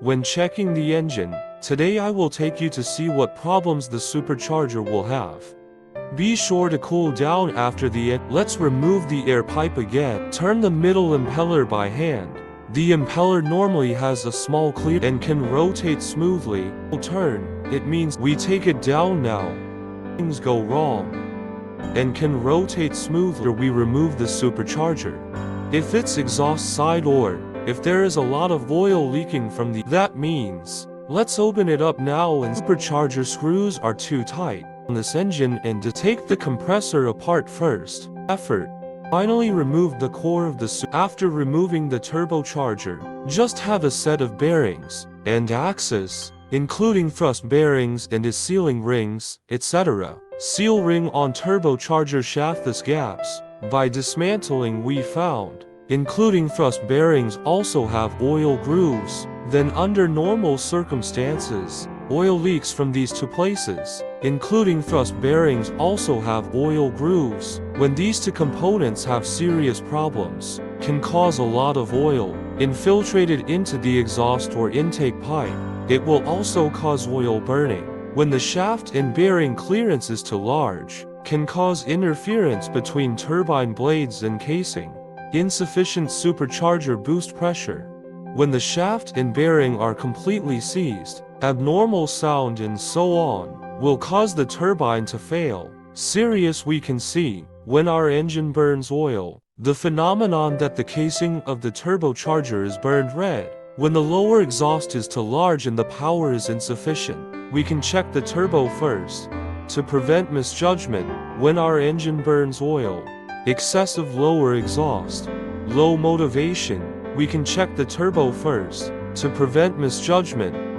When checking the engine, today I will take you to see what problems the supercharger will have. Be sure to cool down after the end. Let's remove the air pipe again. Turn the middle impeller by hand. The impeller normally has a small clear and can rotate smoothly. Turn, it means we take it down now. Things go wrong and can rotate smoothly. We remove the supercharger. If it's exhaust side or if there is a lot of oil leaking from that means let's open it up now, and supercharger screws are too tight on this engine, and to take the compressor apart first. Finally remove the core of the after removing the turbocharger, just have a set of bearings and axes, including thrust bearings and its sealing rings, etc. Seal ring on turbocharger shaft. These gaps, by dismantling, we found, including thrust bearings, also have oil grooves. Then under normal circumstances, oil leaks from these two places, including thrust bearings also have oil grooves. When these two components have serious problems, can cause a lot of oil infiltrated into the exhaust or intake pipe. It will also cause oil burning. When the shaft and bearing clearance is too large, can cause interference between turbine blades and casing. Insufficient supercharger boost pressure. When the shaft and bearing are completely seized, abnormal sound and so on will cause the turbine to fail. Serious. We can see, when our engine burns oil, the phenomenon that the casing of the turbocharger is burned red. When the lower exhaust is too large and the power is insufficient, we can check the turbo first. To prevent misjudgment, when our engine burns oil, excessive lower exhaust, low motivation, we can check the turbo first. To prevent misjudgment,